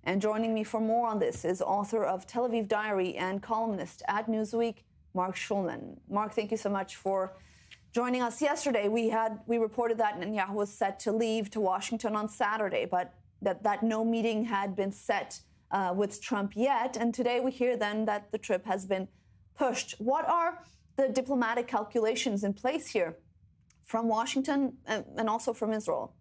And joining me for more on this is author of Tel Aviv Diary and columnist at Newsweek, Mark Schulman. Mark, thank you so much for joining us. Yesterday, we reported that Netanyahu was set to leave to Washington on Saturday, but that no meeting had been set with Trump yet. And today we hear then that the trip has been pushed. What are the diplomatic calculations in place here from Washington and also from Israel?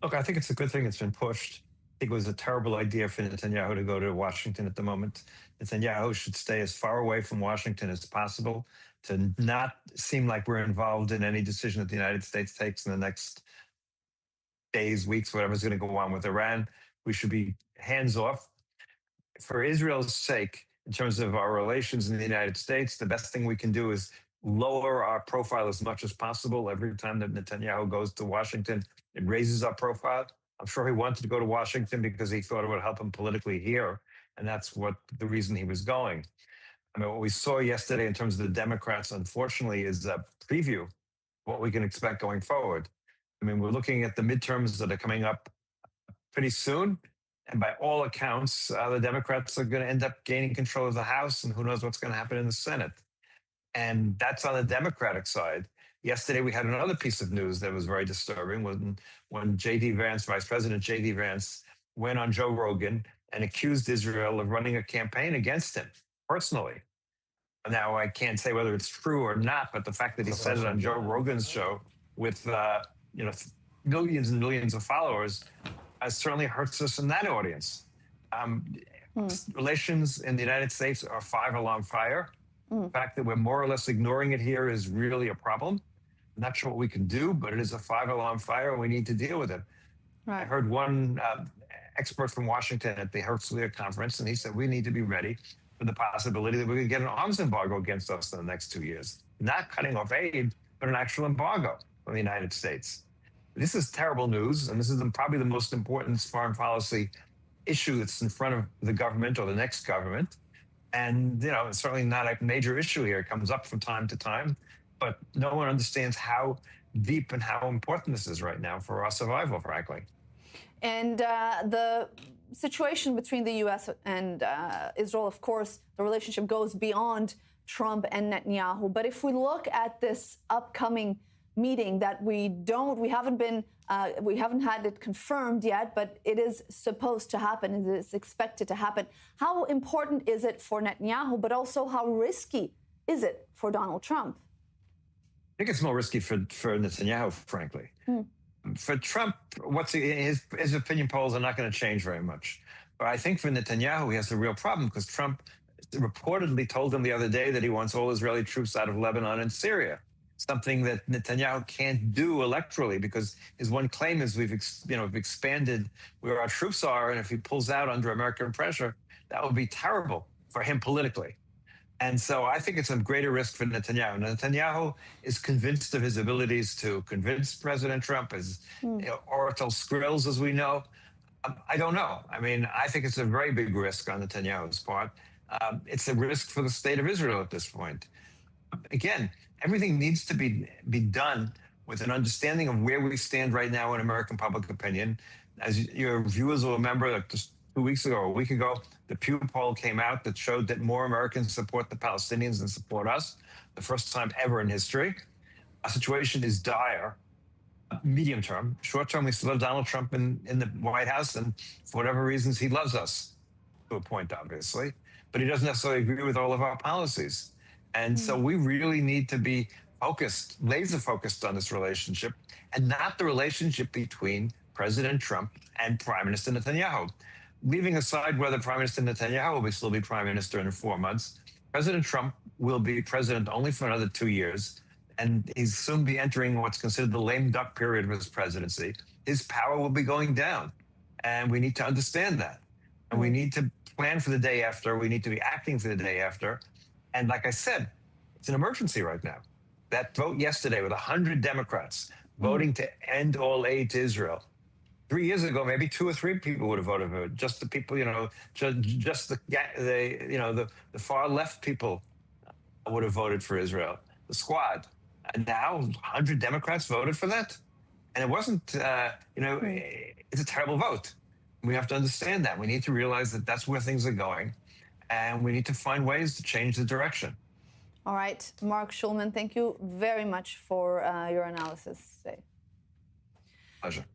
Look, I think it's a good thing it's been pushed. I think it was a terrible idea for Netanyahu to go to Washington at the moment. Netanyahu should stay as far away from Washington as possible to not seem like we're involved in any decision that the United States takes in the next days, weeks, whatever's going to go on with Iran. We should be hands off. For Israel's sake, in terms of our relations in the United States, the best thing we can do is lower our profile as much as possible. Every time that Netanyahu goes to Washington, it raises our profile. I'm sure he wanted to go to Washington because he thought it would help him politically here, and that's the reason he was going. I mean, what we saw yesterday in terms of the Democrats, unfortunately, is a preview of what we can expect going forward. I mean, we're looking at the midterms that are coming up pretty soon, and by all accounts, the Democrats are going to end up gaining control of the House, and who knows what's going to happen in the Senate. And that's on the Democratic side. Yesterday, we had another piece of news that was very disturbing when J.D. Vance, Vice President J.D. Vance, went on Joe Rogan and accused Israel of running a campaign against him personally. Now, I can't say whether it's true or not, but the fact that he said it on Joe Rogan's show with millions and millions of followers certainly hurts us in that audience. Relations in the United States are five-alarm fire. The fact that we're more or less ignoring it here is really a problem. I'm not sure what we can do, but it is a five-alarm fire, and we need to deal with it. Right. I heard one expert from Washington at the Herzliya conference, and he said we need to be ready for the possibility that we could get an arms embargo against us in the next 2 years. Not cutting off aid, but an actual embargo from the United States. This is terrible news, and this is probably the most important foreign policy issue that's in front of the government or the next government. And, it's certainly not a major issue here. It comes up from time to time, but no one understands how deep and how important this is right now for our survival, frankly. And the situation between the U.S. and Israel, of course, the relationship goes beyond Trump and Netanyahu. But if we look at this upcoming meeting that we haven't had it confirmed yet, but it is supposed to happen, it is expected to happen. How important is it for Netanyahu, but also how risky is it for Donald Trump? I think it's more risky for Netanyahu, frankly. For Trump, his opinion polls are not going to change very much. But I think for Netanyahu, he has a real problem because Trump reportedly told him the other day that he wants all Israeli troops out of Lebanon and Syria. Something that Netanyahu can't do electorally because his one claim is we've expanded where our troops are, and if he pulls out under American pressure, that would be terrible for him politically. And so I think it's a greater risk for Netanyahu. Netanyahu is convinced of his abilities to convince President Trump, as oracle skrills, as we know. I don't know. I mean, I think it's a very big risk on Netanyahu's part. It's a risk for the state of Israel at this point. Again, everything needs to be done with an understanding of where we stand right now in American public opinion. As your viewers will remember, like just 2 weeks ago, a week ago, the Pew poll came out that showed that more Americans support the Palestinians than support us, the first time ever in history. Our situation is dire, medium term. Short term, we still have Donald Trump in the White House, and for whatever reasons, he loves us, to a point, obviously. But he doesn't necessarily agree with all of our policies. And so we really need to be focused, laser focused on this relationship, and not the relationship between President Trump and Prime Minister Netanyahu. Leaving aside whether Prime Minister Netanyahu will still be Prime Minister in 4 months, President Trump will be president only for another 2 years, and he's soon be entering what's considered the lame duck period of his presidency. His power will be going down, and we need to understand that. And we need to plan for the day after. We need to be acting for the day after. And like I said, it's an emergency right now. That vote yesterday with 100 Democrats voting to end all aid to Israel. 3 years ago, maybe 2 or 3 people would have voted for it. Just the people, just the far left people would have voted for Israel, the squad. And now 100 Democrats voted for that. And it wasn't, it's a terrible vote. We have to understand that. We need to realize that that's where things are going, and we need to find ways to change the direction. All right, Mark Schulman, thank you very much for your analysis today. Pleasure.